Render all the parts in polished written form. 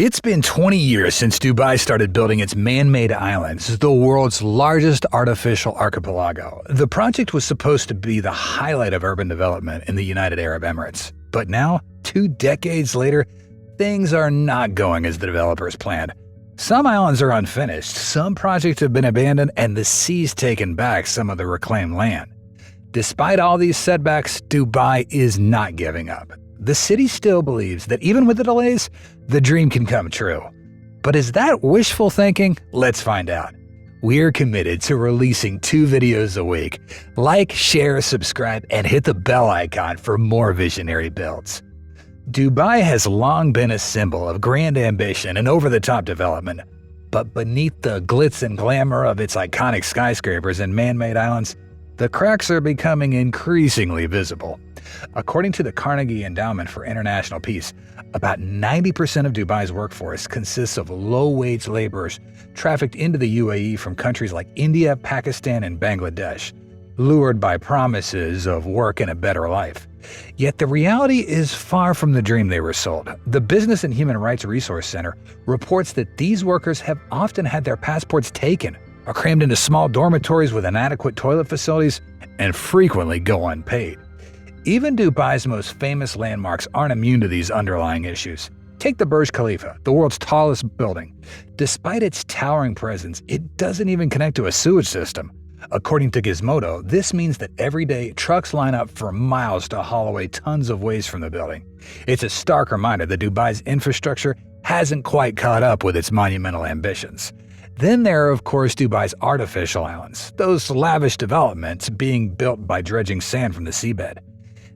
It's been 20 years since Dubai started building its man-made islands, the world's largest artificial archipelago. The project was supposed to be the highlight of urban development in the United Arab Emirates. But now, 2 decades later, things are not going as the developers planned. Some islands are unfinished, some projects have been abandoned, and the sea's taken back some of the reclaimed land. Despite all these setbacks, Dubai is not giving up. The city still believes that even with the delays, the dream can come true. But is that wishful thinking? Let's find out. We're committed to releasing 2 videos a week. Like, share, subscribe, and hit the bell icon for more visionary builds. Dubai has long been a symbol of grand ambition and over-the-top development. But beneath the glitz and glamour of its iconic skyscrapers and man-made islands, the cracks are becoming increasingly visible. According to the Carnegie Endowment for International Peace, about 90% of Dubai's workforce consists of low-wage laborers trafficked into the UAE from countries like India, Pakistan, and Bangladesh, lured by promises of work and a better life. Yet the reality is far from the dream they were sold. The Business and Human Rights Resource Center reports that these workers have often had their passports taken, are crammed into small dormitories with inadequate toilet facilities, and frequently go unpaid. Even Dubai's most famous landmarks aren't immune to these underlying issues. Take the Burj Khalifa, the world's tallest building. Despite its towering presence, it doesn't even connect to a sewage system. According to Gizmodo, this means that every day trucks line up for miles to haul away tons of waste from the building. It's a stark reminder that Dubai's infrastructure hasn't quite caught up with its monumental ambitions. Then there are, of course, Dubai's artificial islands, those lavish developments being built by dredging sand from the seabed.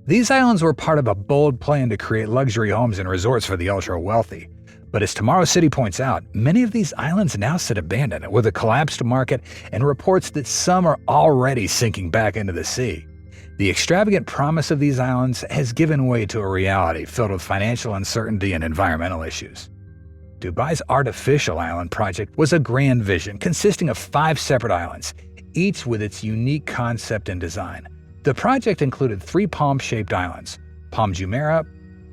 These islands were part of a bold plan to create luxury homes and resorts for the ultra-wealthy. But as Tomorrow City points out, many of these islands now sit abandoned with a collapsed market and reports that some are already sinking back into the sea. The extravagant promise of these islands has given way to a reality filled with financial uncertainty and environmental issues. Dubai's artificial island project was a grand vision consisting of 5 separate islands, each with its unique concept and design. The project included 3 palm-shaped islands, Palm Jumeirah,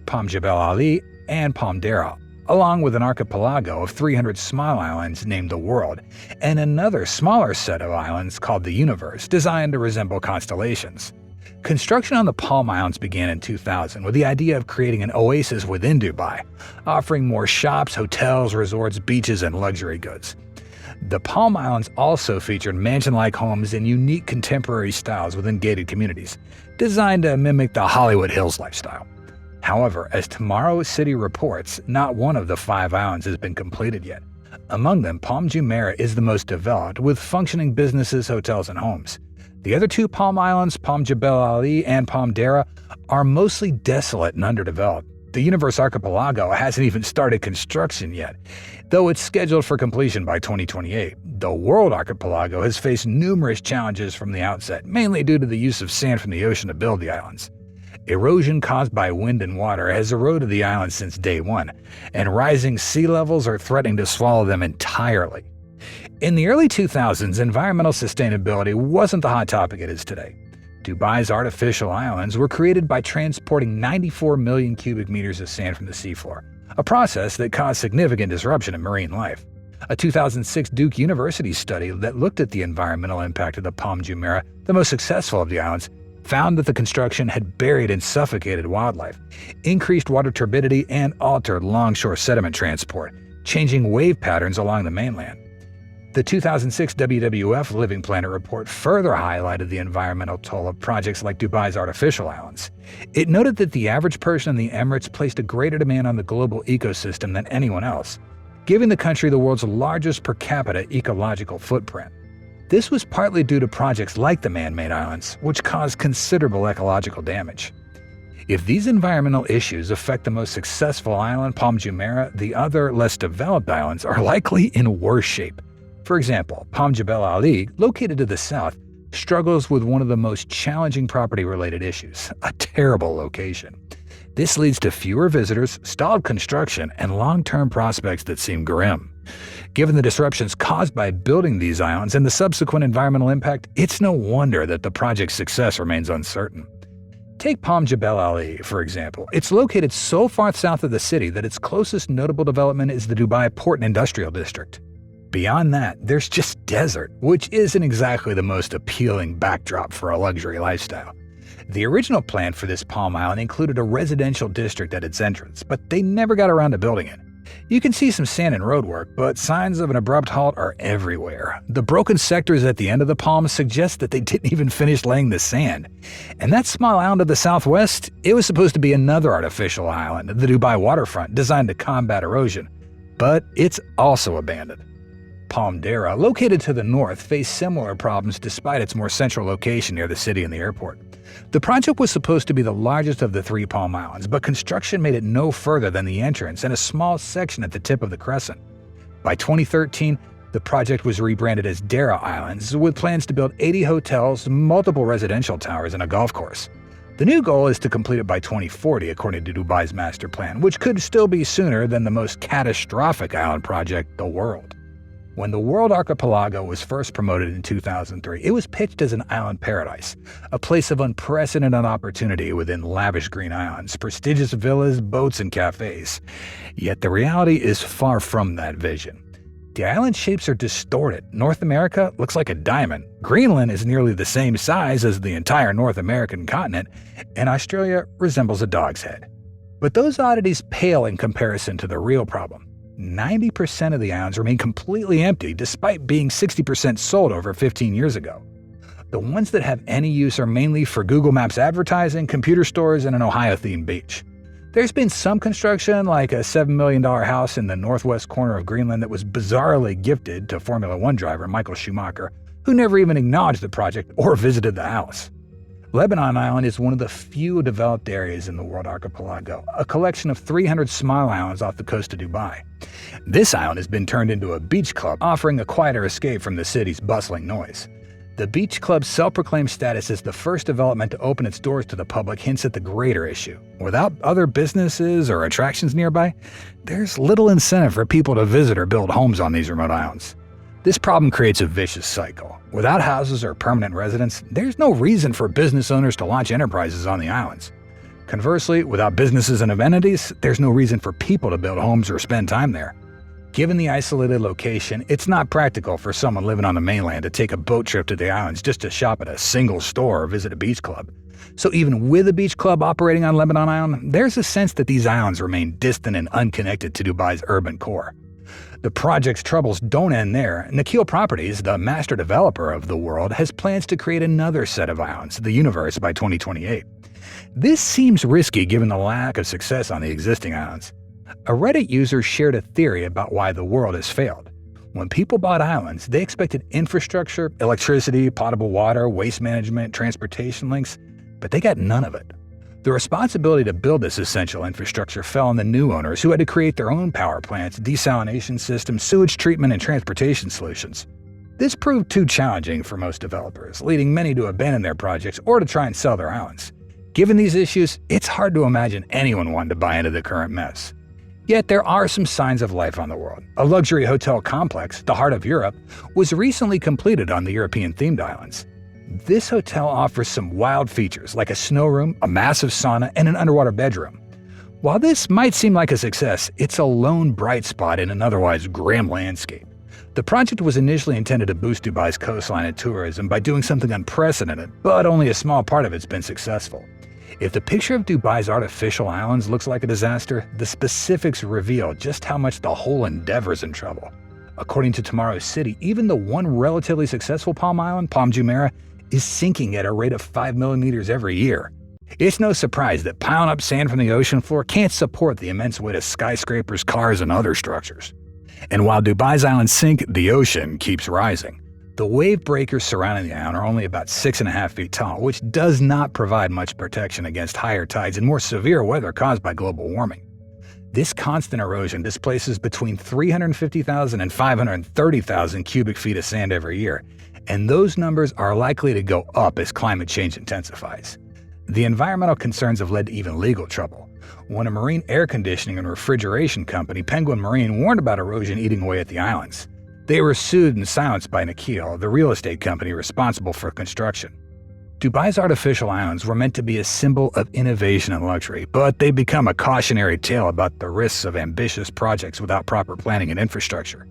Palm Jebel Ali, and Palm Deira, along with an archipelago of 300 small islands named the World, and another smaller set of islands called the Universe, designed to resemble constellations. Construction on the Palm Islands began in 2000 with the idea of creating an oasis within Dubai, offering more shops, hotels, resorts, beaches, and luxury goods. The Palm Islands also featured mansion-like homes in unique contemporary styles within gated communities, designed to mimic the Hollywood Hills lifestyle. However, as Tomorrow City reports, not one of the 5 islands has been completed yet. Among them, Palm Jumeirah is the most developed, with functioning businesses, hotels, and homes. The other 2 Palm Islands, Palm Jebel Ali and Palm Deira, are mostly desolate and underdeveloped. The Universe Archipelago hasn't even started construction yet, though it's scheduled for completion by 2028. The World Archipelago has faced numerous challenges from the outset, mainly due to the use of sand from the ocean to build the islands. Erosion caused by wind and water has eroded the islands since day one, and rising sea levels are threatening to swallow them entirely. In the early 2000s, environmental sustainability wasn't the hot topic it is today. Dubai's artificial islands were created by transporting 94 million cubic meters of sand from the seafloor, a process that caused significant disruption in marine life. A 2006 Duke University study that looked at the environmental impact of the Palm Jumeirah, the most successful of the islands, found that the construction had buried and suffocated wildlife, increased water turbidity, and altered longshore sediment transport, changing wave patterns along the mainland. The 2006 WWF Living Planet report further highlighted the environmental toll of projects like Dubai's artificial islands. It noted that the average person in the Emirates placed a greater demand on the global ecosystem than anyone else, giving the country the world's largest per capita ecological footprint. This was partly due to projects like the man-made islands, which caused considerable ecological damage. If these environmental issues affect the most successful island, Palm Jumeirah, the other, less developed islands are likely in worse shape. For example, Palm Jebel Ali, located to the south, struggles with one of the most challenging property-related issues, a terrible location. This leads to fewer visitors, stalled construction, and long-term prospects that seem grim. Given the disruptions caused by building these islands and the subsequent environmental impact, it's no wonder that the project's success remains uncertain. Take Jebel Ali, for example. It's located so far south of the city that its closest notable development is the Dubai Port and Industrial District. Beyond that, there's just desert, which isn't exactly the most appealing backdrop for a luxury lifestyle. The original plan for this Palm Island included a residential district at its entrance, but they never got around to building it. You can see some sand and roadwork, but signs of an abrupt halt are everywhere. The broken sectors at the end of the palm suggest that they didn't even finish laying the sand. And that small island to the southwest, it was supposed to be another artificial island, the Dubai waterfront, designed to combat erosion. But it's also abandoned. Palm Deira, located to the north, faced similar problems despite its more central location near the city and the airport. The project was supposed to be the largest of the three Palm Islands, but construction made it no further than the entrance and a small section at the tip of the crescent. By 2013, the project was rebranded as Deira Islands, with plans to build 80 hotels, multiple residential towers, and a golf course. The new goal is to complete it by 2040, according to Dubai's master plan, which could still be sooner than the most catastrophic island project, the world. When the World Archipelago was first promoted in 2003, it was pitched as an island paradise, a place of unprecedented opportunity within lavish green islands, prestigious villas, boats, and cafes. Yet the reality is far from that vision. The island shapes are distorted. North America looks like a diamond. Greenland is nearly the same size as the entire North American continent, and Australia resembles a dog's head. But those oddities pale in comparison to the real problem. 90% of the islands remain completely empty despite being 60% sold over 15 years ago. The ones that have any use are mainly for Google Maps advertising, computer stores, and an Ohio-themed beach. There's been some construction, like a $7 million house in the northwest corner of Greenland that was bizarrely gifted to Formula One driver Michael Schumacher, who never even acknowledged the project or visited the house. Lebanon Island is one of the few developed areas in the World Archipelago, a collection of 300 small islands off the coast of Dubai. This island has been turned into a beach club, offering a quieter escape from the city's bustling noise. The beach club's self-proclaimed status as the first development to open its doors to the public hints at the greater issue. Without other businesses or attractions nearby, there's little incentive for people to visit or build homes on these remote islands. This problem creates a vicious cycle. Without houses or permanent residents, there's no reason for business owners to launch enterprises on the islands. Conversely, without businesses and amenities, there's no reason for people to build homes or spend time there. Given the isolated location, it's not practical for someone living on the mainland to take a boat trip to the islands just to shop at a single store or visit a beach club. So even with a beach club operating on Lebanon Island, there's a sense that these islands remain distant and unconnected to Dubai's urban core. The project's troubles don't end there. Nakheel Properties, the master developer of the world, has plans to create another set of islands, the universe, by 2028. This seems risky given the lack of success on the existing islands. A Reddit user shared a theory about why the world has failed. When people bought islands, they expected infrastructure, electricity, potable water, waste management, transportation links, but they got none of it. The responsibility to build this essential infrastructure fell on the new owners, who had to create their own power plants, desalination systems, sewage treatment, and transportation solutions. This proved too challenging for most developers, leading many to abandon their projects or to try and sell their islands. Given these issues, it's hard to imagine anyone wanting to buy into the current mess. Yet there are some signs of life on the world. A luxury hotel complex, the heart of Europe, was recently completed on the European-themed islands. This hotel offers some wild features like a snow room, a massive sauna, and an underwater bedroom. While this might seem like a success, it's a lone bright spot in an otherwise grim landscape. The project was initially intended to boost Dubai's coastline and tourism by doing something unprecedented, but only a small part of it's been successful. If the picture of Dubai's artificial islands looks like a disaster, the specifics reveal just how much the whole endeavor's in trouble. According to Tomorrow's City, even the one relatively successful Palm Island, Palm Jumeirah, is sinking at a rate of 5 millimeters every year. It's no surprise that piling up sand from the ocean floor can't support the immense weight of skyscrapers, cars, and other structures. And while Dubai's islands sink, the ocean keeps rising. The wave breakers surrounding the island are only about 6.5 feet tall, which does not provide much protection against higher tides and more severe weather caused by global warming. This constant erosion displaces between 350,000 and 530,000 cubic feet of sand every year, and those numbers are likely to go up as climate change intensifies. The environmental concerns have led to even legal trouble. When a marine air conditioning and refrigeration company, Penguin Marine, warned about erosion eating away at the islands, they were sued and silenced by Nakheel, the real estate company responsible for construction. Dubai's artificial islands were meant to be a symbol of innovation and luxury, but they become a cautionary tale about the risks of ambitious projects without proper planning and infrastructure.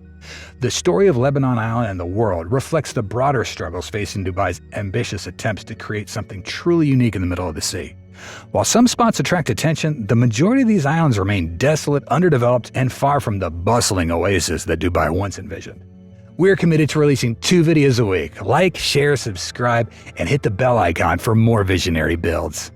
The story of Lebanon Island and the world reflects the broader struggles facing Dubai's ambitious attempts to create something truly unique in the middle of the sea. While some spots attract attention, the majority of these islands remain desolate, underdeveloped, and far from the bustling oasis that Dubai once envisioned. We're committed to releasing 2 videos a week. Like, share, subscribe, and hit the bell icon for more visionary builds.